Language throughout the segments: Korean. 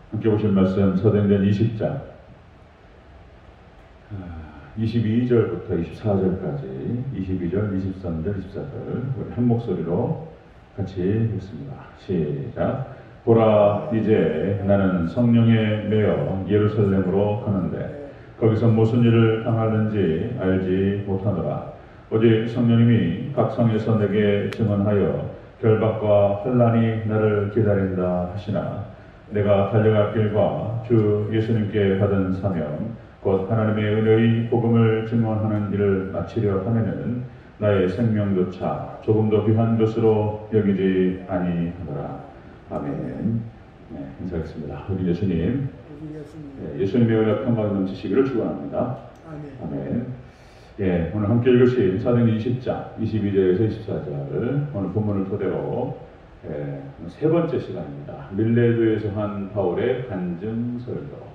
함께 보실 말씀 사도행전 20장 22절부터 24절까지 22절, 23절, 24절 우리 한 목소리로 같이 읽습니다. 시작. 보라, 이제 나는 성령에 매여 예루살렘으로 가는데 거기서 무슨 일을 당하는지 알지 못하노라. 오직 성령님이 각 성에서 내게 증언하여 결박과 환난이 나를 기다린다 하시나 내가 달려갈 길과 주 예수님께 받은 사명 곧 하나님의 은혜의 복음을 증언하는 일을 마치려 하면은 나의 생명조차 조금 더 귀한 것으로 여기지 아니하노라. 아멘. 네, 인사하겠습니다. 우리 예수님, 예수님의 은혜와 평강이 넘치시기를 축원합니다. 아멘. 예, 오늘 함께 읽으신 사도행전 20장 22절에서 24절 오늘 본문을 토대로 세 번째 시간입니다. 밀레도에서 한 바울의 간증 설교.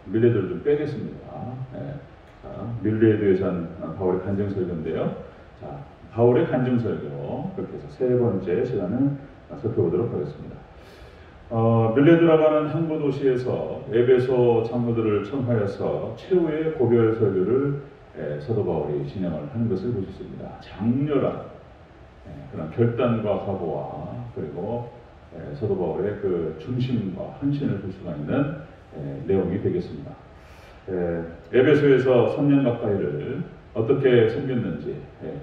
밀레도를 좀 빼겠습니다. 밀레도에서 한 바울의 간증 설교인데요. 자, 바울의 간증 설교 그렇게 해서 세 번째 시간을 살펴보도록 하겠습니다. 밀레도라고 하는 항구 도시에서 에베소 장로들을 청하여서 최후의 고별 설교를 사도 바울이 진행을 하는 것을 볼 수 있습니다. 장렬한 그런 결단과 각오와 그리고 사도 바울의 그 중심과 헌신을 볼 수가 있는 내용이 되겠습니다. 에베소에서 3년 가까이를 어떻게 섬겼는지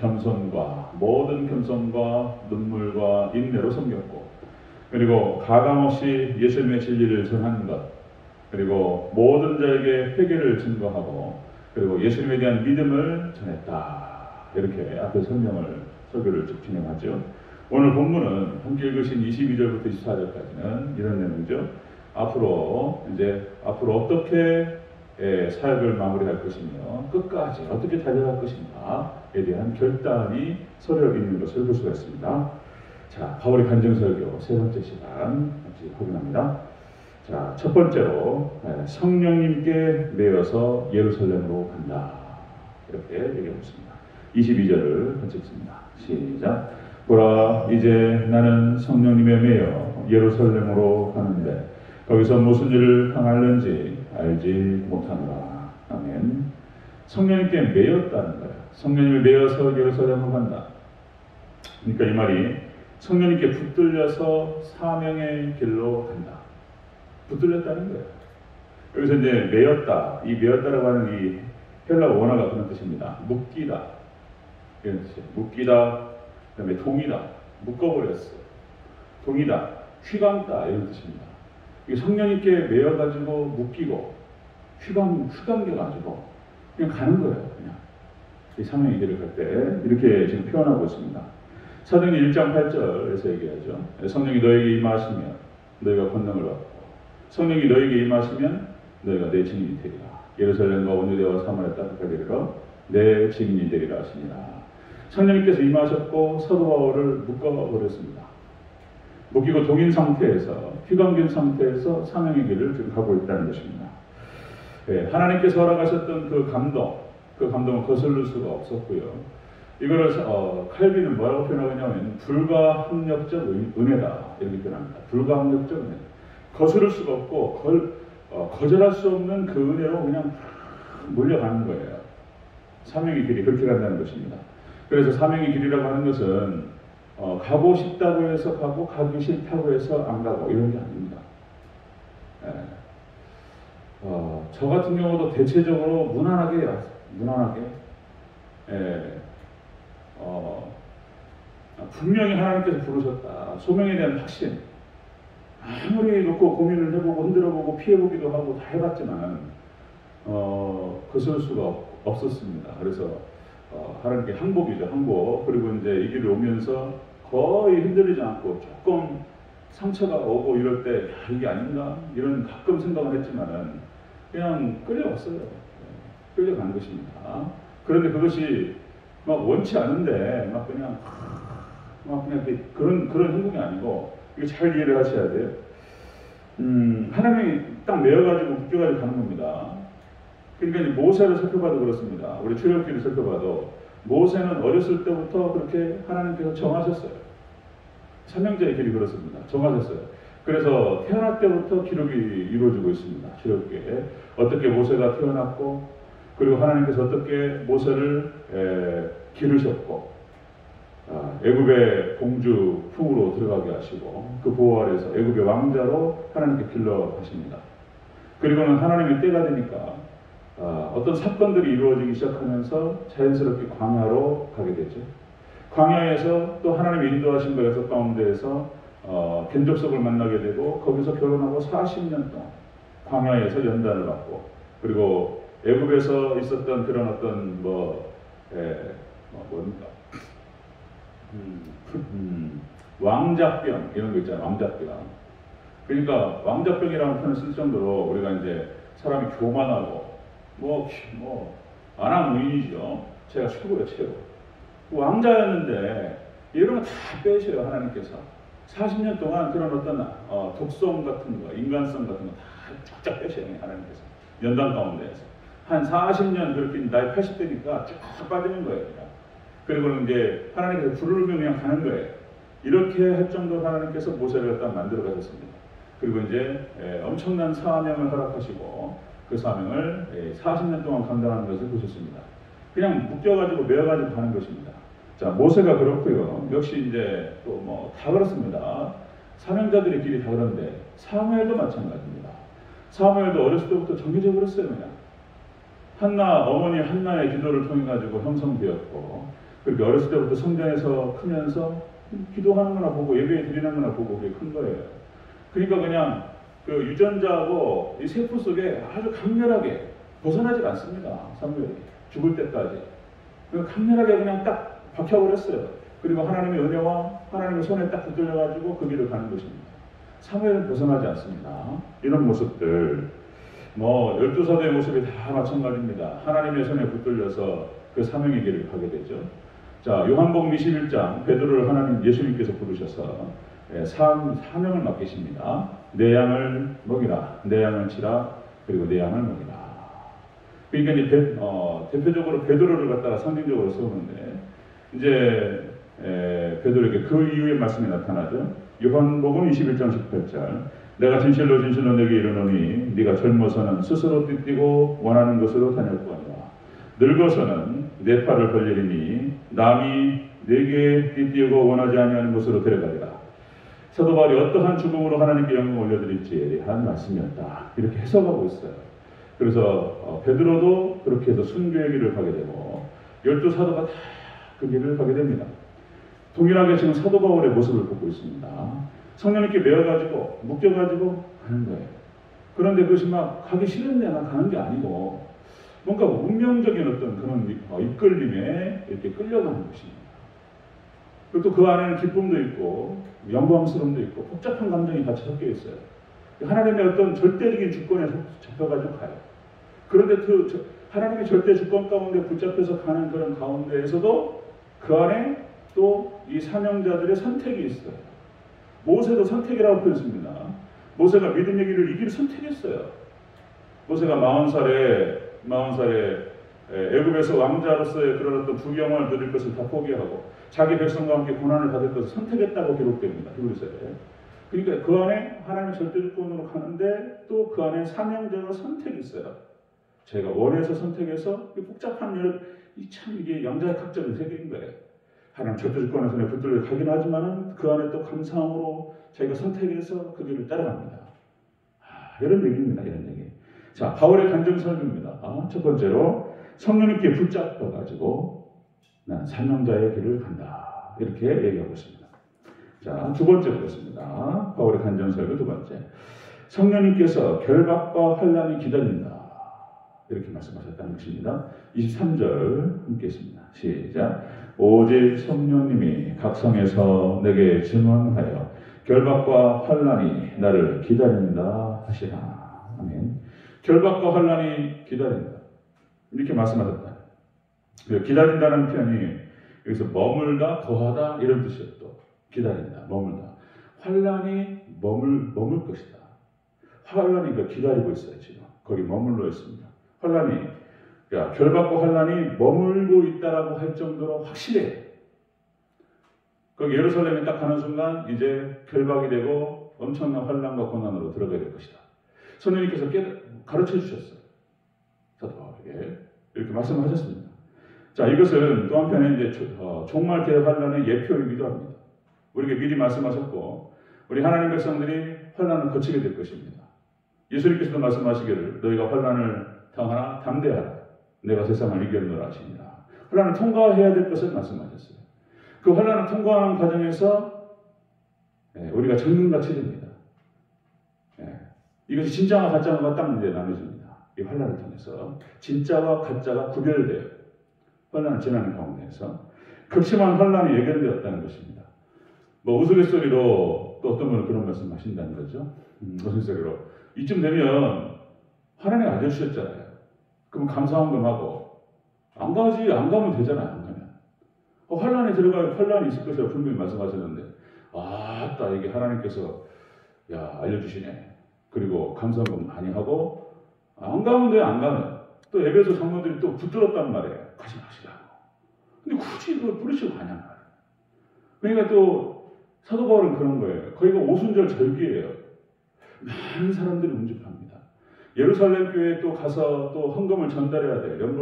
겸손과 모든 겸손과 눈물과 인내로 섬겼고 그리고 가감없이 예수님의 진리를 전하는 것 그리고 모든 자에게 회개를 증거하고 그리고 예수님에 대한 믿음을 전했다. 이렇게 앞에 설교를 쭉 진행하죠. 오늘 본문은 함께 읽으신 22절부터 24절까지는 이런 내용이죠. 앞으로 어떻게 사역을 마무리할 것이며 끝까지 어떻게 달려갈 것인가에 대한 결단이 서려 있는 것을 볼 수가 있습니다. 자, 바울의 간증 설교 세 번째 시간 같이 확인합니다. 자, 첫 번째로 성령님께 매여서 예루살렘으로 간다. 이렇게 얘기하고 있습니다. 22절을 같이 읽습니다. 시작. 보라, 이제 나는 성령님에 매여 예루살렘으로 가는데 거기서 무슨 일을 당하는지 알지 못하노라. 아멘. 성령님께 매였다는 거예요. 성령님을 매여서 예루살렘으로 간다. 그러니까 이 말이 성령님께 붙들려서 사명의 길로 간다. 붙들렸다는 거예요. 여기서 이제 매였다. 이 매였다라고 하는 이 헬라 원어가 그런 뜻입니다. 묶이다. 이런 뜻이에요. 묶이다. 그 다음에 동이다. 묶어버렸어. 동이다. 휘감다. 이런 뜻입니다. 이 성령님께 매여가지고 묶이고 휘감겨가지고 그냥 가는 거예요. 그냥. 이 사명의 길을 갈 때 이렇게 지금 표현하고 있습니다. 사도행전 1장 8절에서 얘기하죠. 성령이 너에게 임하시면 너희가 권능을 받고 성령이 너에게 임하시면 너희가 내 증인이 되리라. 예루살렘과 온 유대와 사마리아 땅까지 이르러 내 증인이 되리라 하시니라. 성령님께서 임하셨고 사도 바울을 묶어버렸습니다. 묶이고 동인 상태에서 휘감긴 상태에서 사명의 길을 지금 가고 있다는 것입니다. 하나님께서 허락하셨던 그 감동은 거슬릴 수가 없었고요. 이거를 칼빈은 뭐라고 표현하냐면 불가항력적 은혜다 이렇게 표현합니다. 불가항력적 은혜. 거스를 수가 없고 거절할 수 없는 그 은혜로 그냥 몰려가는 거예요. 사명의 길이 그렇게 간다는 것입니다. 그래서 사명의 길이라고 하는 것은 가고 싶다고 해서 가고 가기 싫다고 해서 안 가고 이런 게 아닙니다. 저 같은 경우도 대체적으로 무난하게 분명히 하나님께서 부르셨다. 소명에 대한 확신 아무리 놓고 고민을 해보고 흔들어보고 피해보기도 하고 다 해봤지만 거스를 수가 없었습니다. 그래서 하나님께 항복이죠. 항복. 그리고 이제 이 길을 오면서 거의 흔들리지 않고 조금 상처가 오고 이럴 때 이게 아닌가 이런 가끔 생각을 했지만은 그냥 끌려왔어요. 끌려간 것입니다. 그런데 그것이 막 원치 않은데 막 그냥 그런 행동이 아니고 이거 잘 이해를 하셔야 돼요. 하나님이 딱 매어가지고 묶여가지고 가는 겁니다. 그러니까 이제 모세를 살펴봐도 그렇습니다. 우리 출애굽기를 살펴봐도 모세는 어렸을 때부터 그렇게 하나님께서 정하셨어요. 사명자의 길이 그렇습니다. 정하셨어요. 그래서 태어날 때부터 기록이 이루어지고 있습니다. 기록에 어떻게 모세가 태어났고, 그리고 하나님께서 어떻게 모세를 기르셨고, 애굽의 공주 풍으로 들어가게 하시고 그 보호 아래에서 애굽의 왕자로 하나님께 길러 가십니다. 그리고는 하나님의 때가 되니까 어떤 사건들이 이루어지기 시작하면서 자연스럽게 광야로 가게 되죠. 광야에서 또 하나님의 인도하신 거에서 가운데에서 겐족속을 만나게 되고 거기서 결혼하고 40년 동안 광야에서 연단을 받고, 그리고 애굽에서 있었던 그런 어떤 왕자병 이런 거 있잖아요. 왕자병. 그러니까 왕자병이라는 표현을 쓸 정도로 우리가 이제 사람이 교만하고 안하무인이죠. 제가 최고예요, 최고. 왕자였는데 이런 거 다 빼셔요, 하나님께서. 40년 동안 그런 어떤 독성 같은 거, 인간성 같은 거 다 쫙쫙 빼셔요, 하나님께서. 연단 가운데에서. 한 40년 그렇게 나이 80대니까 쫙 빠지는 거예요, 그냥. 그리고는 이제 하나님께서 불을 그냥 가는 거예요. 이렇게 할 정도로 하나님께서 모세를 갖다 만들어 가셨습니다. 그리고 이제 엄청난 사명을 허락하시고 그 사명을 40년 동안 감당하는 것을 보셨습니다. 그냥 묶여가지고 매어가지고 가는 것입니다. 자, 모세가 그렇고요. 역시 이제 또 다 그렇습니다. 사명자들의 길이 다 그런데 사무엘도 마찬가지입니다. 사무엘도 어렸을 때부터 정해져 버렸어요, 그냥. 어머니 한나의 기도를 통해 가지고 형성되었고, 그렇게 어렸을 때부터 성전에서 크면서 기도하는 거나 보고 예배 드리는 거나 보고 그게 큰 거예요. 그러니까 그냥 그 유전자하고 이 세포 속에 아주 강렬하게 벗어나지 않습니다. 사무엘이 죽을 때까지 강렬하게 그냥 딱 박혀버렸어요. 그리고 하나님의 은혜와 하나님의 손에 딱 붙들려가지고 그 길을 가는 것입니다. 사무엘은 벗어나지 않습니다. 이런 모습들 12사도의 모습이 다 마찬가지입니다. 하나님의 손에 붙들려서 그 사명의 길을 가게 되죠. 자, 요한복음 21장 베드로를 하나님 예수님께서 부르셔서 사명을 맡기십니다. 내 양을 먹이라, 내 양을 치라, 그리고 내 양을 먹이라. 그러니까 이제 대표적으로 베드로를 갖다가 상징적으로 세우는데, 이제 베드로에게 그 이후의 말씀이 나타나죠. 요한복음 21장 18절. 내가 진실로 진실로 내게 이르노니 네가 젊어서는 스스로 띠띠고 원하는 것으로 다녔거니와 늙어서는 내 팔을 벌리리니 남이 내게 띠띠고 원하지 아니하는 것으로 데려가리라. 사도 바울이 어떠한 죽음으로 하나님께 영광을 올려드릴지에 대한 말씀이었다. 이렇게 해석하고 있어요. 그래서 베드로도 그렇게 해서 순교의 길을 가게 되고 12사도가 다 그 길을 가게 됩니다. 동일하게 지금 사도 바울의 모습을 보고 있습니다. 성령님께 매어가지고 묶여가지고 가는 거예요. 그런데 그것이 막 가기 싫은데 막 가는 게 아니고 뭔가 운명적인 어떤 그런 이끌림에 이렇게 끌려가는 것입니다. 그리고 또 그 안에는 기쁨도 있고 영광스러움도 있고 복잡한 감정이 같이 섞여 있어요. 하나님의 어떤 절대적인 주권에 잡혀가지고 가요. 그런데 그 하나님의 절대 주권 가운데 붙잡혀서 가는 그런 가운데에서도 그 안에 또 이 사명자들의 선택이 있어요. 모세도 선택이라고 표현했습니다. 모세가 믿음의 길을 이 길을 선택했어요. 모세가 40살에 애굽에서 왕자로서의 그런 어떤 부경을 누릴 것을 다 포기하고 자기 백성과 함께 고난을 받을 것을 선택했다고 기록됩니다. 히브리서에. 그러니까 그 안에 하나님의 절대주권으로 가는데 또 그 안에 사명자가 선택이 있어요. 제가 원해서 선택해서 복잡한 참 이게 양자역학적인 세계인 거예요. 하나님 절대주권의 손에 붙들려 가긴 하지만은 그 안에 또 감사함으로 자기가 선택해서 그 길을 따라갑니다. 이런 얘기입니다. 이런 얘기. 자, 바울의 간증 설교입니다. 첫 번째로 성령님께 붙잡혀가지고 나는 사명자의 길을 간다. 이렇게 얘기하고 있습니다. 자, 두 번째 보겠습니다. 바울의 간증 설교 두 번째. 성령님께서 결박과 환난이 기다린다. 이렇게 말씀하셨다는 것입니다. 23절 함께했습니다. 시작. 오직 성령님이 각 성에서 내게 증언하여 결박과 환난이 나를 기다린다 하시라. 아멘. 결박과 환난이 기다린다. 이렇게 말씀하셨다. 기다린다는 표현이 여기서 머물다, 거하다 이런 뜻이에요. 또 기다린다, 머물다. 환난이 머물 것이다. 환난이 기다리고 있어요. 지금 거기 머물러 있습니다. 환난이 결박과 환난이 머물고 있다라고 할 정도로 확실해. 거기 예루살렘에 딱 가는 순간 이제 결박이 되고 엄청난 환난과 고난으로 들어가야 될 것이다. 성령님께서 가르쳐 주셨어요. 사도 바울에게 이렇게 말씀하셨습니다. 자, 이것은 또 한편에 이제 종말 때 환난의 예표이기도 합니다. 우리에게 미리 말씀하셨고 우리 하나님 백성들이 환난을 거치게 될 것입니다. 예수님께서도 말씀하시기를 너희가 환난을 당하나 담대하라. 내가 세상을 이겼노라 하시니라. 환난을 통과해야 될 것을 말씀하셨어요. 그 환난을 통과하는 과정에서 우리가 정금같이 됩니다. 이것이 진짜와 가짜가 딱 이제 나눠집니다. 이 환난을 통해서 진짜와 가짜가 구별돼요. 환난을 지나는 가운데에서 극심한 환난이 예견되었다는 것입니다. 뭐 우스갯소리로 또 어떤 분은 그런 말씀 하신다는 거죠. 우스갯소리로 이쯤 되면 하나님 알려주셨잖아요. 그럼 감사한금하고 안 가면 되잖아요. 안 가면 환란에 들어가야 환란이 있을 것이라고 분명히 말씀하셨는데 아따 이게 하나님께서 알려주시네. 그리고 감사한금 많이 하고 안 가면 돼요. 안 가면 또 에베소 장로들이 또 붙들었단 말이에요. 가시라고. 근데 굳이 그걸 부르시고 가냔 말이에요. 그러니까 또 사도 바울은 그런 거예요. 거기가 오순절 절기예요. 많은 사람들이 운집합니다. 예루살렘 교회에 또 가서 또 헌금을 전달해야 돼. 그런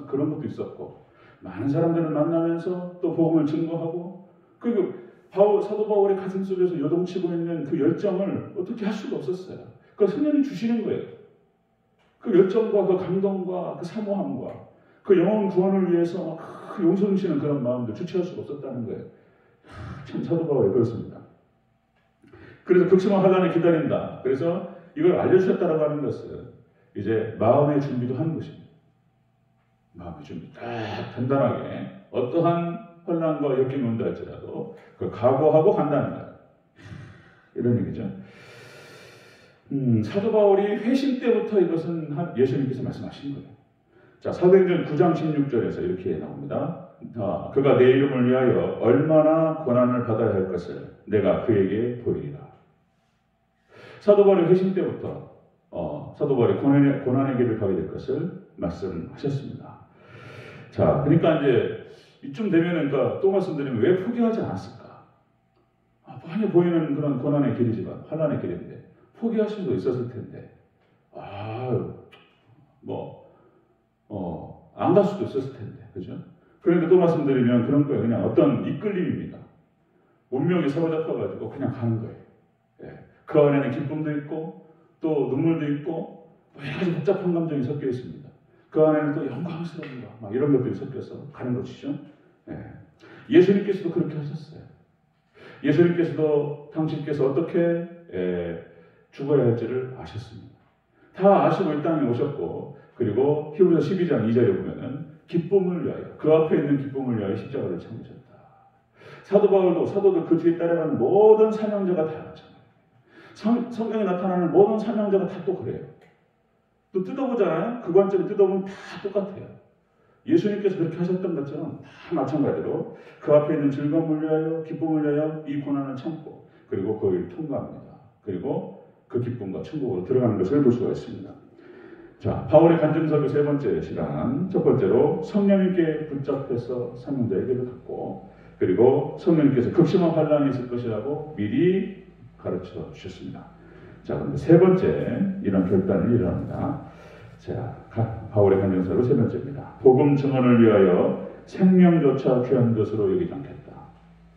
것도 있었고 많은 사람들을 만나면서 또 복음을 증거하고 그리고 사도 바울의 가슴 속에서 요동치고 있는 그 열정을 어떻게 할 수가 없었어요. 그 성령이 주시는 거예요. 그 열정과 그 감동과 그 사모함과 그 영혼 구원을 위해서 그 용서주시는 그런 마음도 주체할 수가 없었다는 거예요. 참 사도 바울이 그렇습니다. 그래서 극심한 환난을 기다린다. 그래서 이걸 알려주셨다라고 하는 것은 이제 마음의 준비도 하는 것입니다. 마음의 준비 딱 단단하게 어떠한 환난과 역경이 온다 할지라도 그걸 각오하고 간다는 거예요. 이런 얘기죠. 사도 바울이 회심 때부터 이것은 예수님께서 말씀하신 거예요. 자, 사도행전 9장 16절에서 이렇게 나옵니다. 그가 내 이름을 위하여 얼마나 고난을 받아야 할 것을 내가 그에게 보이리라. 사도 바울이 회심 때부터 사도 바울이 고난의 길을 가게 될 것을 말씀하셨습니다. 자, 그러니까 이제 이쯤 되면은 그러니까 또 말씀드리면 왜 포기하지 않았을까? 많이 보이는 그런 고난의 길이지만 환난의 길인데 포기할 수도 있었을 텐데 안 갈 수도 있었을 텐데 그죠? 그런데 또 말씀드리면 그런 거예요. 그냥 어떤 이끌림입니다. 운명이 사로잡혀가지고 그냥 가는 거예요. 그 안에는 기쁨도 있고 또 눈물도 있고 여러 가지 복잡한 감정이 섞여 있습니다. 그 안에는 또 영광스러움과 막 이런 것들이 섞여서 가는 것이죠. 예수님께서도 그렇게 하셨어요. 예수님께서도 당신께서 어떻게 죽어야 할지를 아셨습니다. 다 아시고 이 땅에 오셨고 그리고 히브리서 12장 2절에 보면은 기쁨을 위하여 그 앞에 있는 기쁨을 위하여 십자가를 참으셨다. 사도 바울도 사도들 그 뒤에 따라가는 모든 사명자가 다 마찬가지예요. 성경에 나타나는 모든 사명자가 다 또 그래요. 또 뜯어보잖아요. 그 관점에 뜯어보면 다 똑같아요. 예수님께서 그렇게 하셨던 것처럼 다 마찬가지로 그 앞에 있는 즐거움을 위하여 기쁨을 위하여 이 고난을 참고 그리고 거기를 통과합니다. 그리고 그 기쁨과 천국으로 들어가는 것을 볼 수가 있습니다. 자, 바울의 간증서의 세 번째 시간, 첫 번째로 성령님께 붙잡혀서 사명자의 길을 걷고 그리고 성령님께서 극심한 환난이 있을 것이라고 미리 가르쳐 주셨습니다. 자, 그런데 세 번째 이런 결단이 일어납니다. 자, 바울의 간증서로 세 번째입니다. 복음 증언을 위하여 생명조차 귀한 것으로 여기지 않겠다.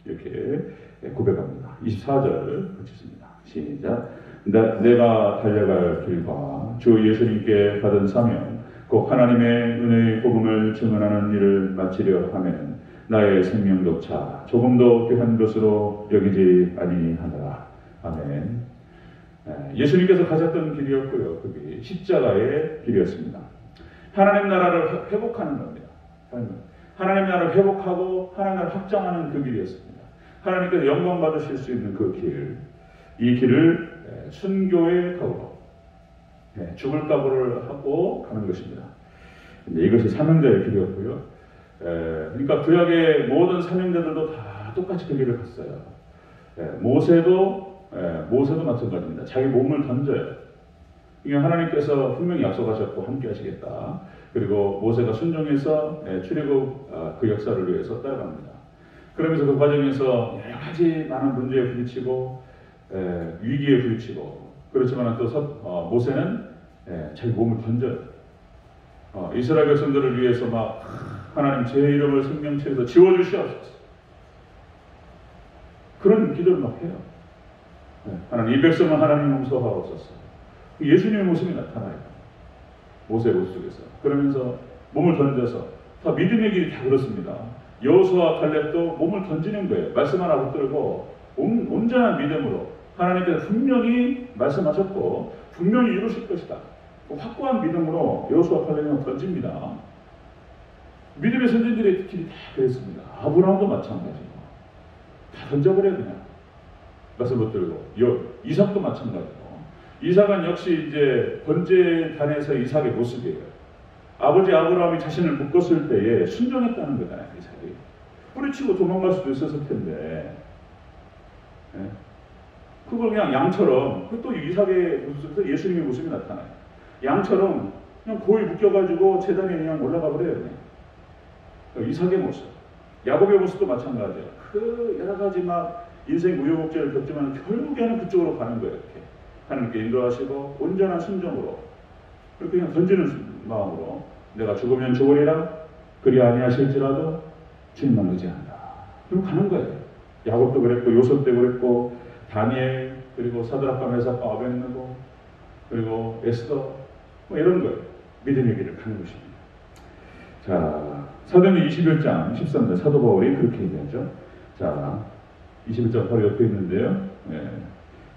이렇게 고백합니다. 24절 붙이십니다. 시작. 내가 달려갈 길과 주 예수님께 받은 사명, 곧 하나님의 은혜의 복음을 증언하는 일을 마치려 하면 나의 생명조차 조금도 귀한 것으로 여기지 아니하노라. 아멘. 예수님께서 가셨던 길이었고요. 그게 십자가의 길이었습니다. 하나님 나라를 회복하는 겁니다. 하나님 나라를 회복하고 하나님 나라를 확장하는 그 길이었습니다. 하나님께서 영광 받으실 수 있는 그 길, 이 길을 순교의 각오로 죽을 각오를 하고 가는 것입니다. 이것이 사명자의 길이었고요. 그러니까 구약의 모든 사명자들도 다 똑같이 그 길을 갔어요. 모세도 마찬가지입니다. 자기 몸을 던져요. 이게 하나님께서 분명히 약속하셨고 함께 하시겠다. 그리고 모세가 순종해서 출애굽 그 역사를 위해서 따라갑니다. 그러면서 그 과정에서 여러 가지 많은 문제에 부딪히고 위기에 부딪히고, 그렇지만 또 모세는 자기 몸을 던져요. 이스라엘 백성들을 위해서 막 하나님 제 이름을 생명체에서 지워주시옵소서, 그런 기도를 막 해요. 하나님 이 백성은 하나님 용서하옵소서. 예수님의 모습이 나타나요. 모세의 모습 속에서. 그러면서 몸을 던져서, 다 믿음의 길이 다 그렇습니다. 여호수아와 칼렙도 몸을 던지는 거예요. 말씀 하나 붙들고 온전한 믿음으로 하나님께서 분명히 말씀하셨고 분명히 이루실 것이다, 확고한 믿음으로 여호수아와 칼렙은 던집니다. 믿음의 선진들의 길이 다 그랬습니다. 아브라함도 마찬가지고 다 던져버려요. 그냥 말씀 붙들고. 이삭도 마찬가지고. 이삭은 역시 이제 번제단에서 이삭의 모습이에요. 아버지 아브라함이 자신을 묶었을 때에 순종했다는 거잖아요. 이삭이 뿌리치고 도망갈 수도 있었을 텐데, 그걸 그냥 양처럼, 또 이삭의 모습에서 예수님의 모습이 나타나요. 양처럼 그냥 고이 묶여가지고 제단에 그냥 올라가 버려요. 그냥. 이삭의 모습, 야곱의 모습도 마찬가지예요. 그 여러 가지 막 인생 우여곡절을 겪지만 결국에는 그쪽으로 가는 거예요. 이렇게 하나님께 인도하시고 온전한 순종으로, 그렇게 그냥 던지는 마음으로 내가 죽으면 죽으리라, 그리 아니하실지라도 주님만 의지한다, 그럼 가는 거예요. 야곱도 그랬고 요셉도 그랬고 다니엘, 그리고 사드락과 메삭과 아벳느고, 그리고 에스더, 뭐 이런 거예요. 믿음의 길을 가는 것입니다. 자, 사도행전 21장 13절 사도 바울이 그렇게 얘기하죠. 자, 21장 바로 옆에 있는데요.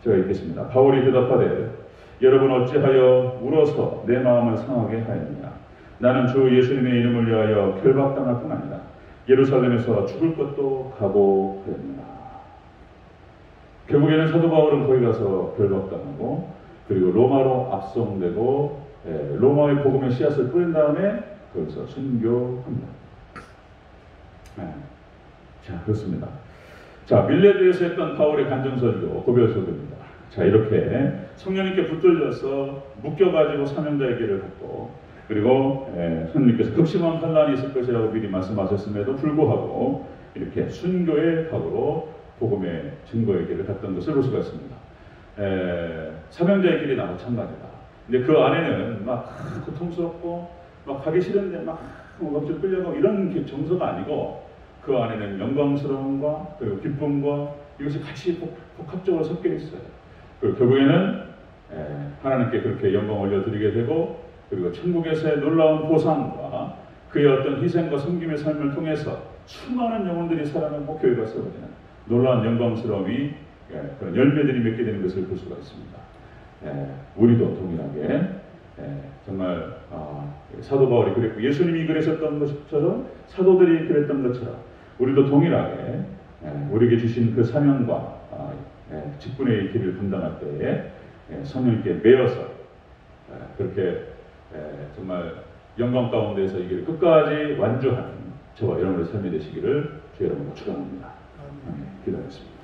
제가 읽겠습니다. 바울이 대답하되 여러분 어찌하여 울어서 내 마음을 상하게 하였느냐. 나는 주 예수님의 이름을 위하여 결박당할 뿐 아니라 예루살렘에서 죽을 것도 각오하였느냐. 결국에는 사도 바울은 거기 가서 결박당하고, 그리고 로마로 압송되고, 로마의 복음의 씨앗을 뿌린 다음에 거기서 순교합니다. 자, 그렇습니다. 자, 밀레드에서 했던 바울의 간증설교, 고별설교입니다. 자, 이렇게 성령님께 붙들려서 묶여가지고 사명자의 길을 갔고, 그리고 성령님께서 극심한 환난이 있을 것이라고 미리 말씀하셨음에도 불구하고 이렇게 순교의 각오로 복음의 증거의 길을 갔던 것을 볼 수가 있습니다. 사명자의 길이 나 마찬가지다. 근데 그 안에는 막 고통스럽고 막 가기 싫은데 막 억지로 끌려가고 이런 정서가 아니고, 그 안에는 영광스러움과 그리고 기쁨과 이것이 같이 복합적으로 섞여 있어요. 그리고 결국에는 하나님께 그렇게 영광 올려드리게 되고, 그리고 천국에서의 놀라운 보상과 그의 어떤 희생과 섬김의 삶을 통해서 수많은 영혼들이 살아나고 교회가 세워지는 놀라운 영광스러움이, 그런 열매들이 맺게 되는 것을 볼 수가 있습니다. 우리도 동일하게 정말 사도 바울이 그랬고 예수님이 그러셨던 것처럼 사도들이 그랬던 것처럼 우리도 동일하게 우리에게 주신 그 사명과 직분의 길을 감당할 때에 성령님께 매여서 그렇게 정말 영광 가운데서 이 길을 끝까지 완주하는 저와 여러분의 삶이 되시기를 주 여러분과 축원합니다. 기도하겠습니다.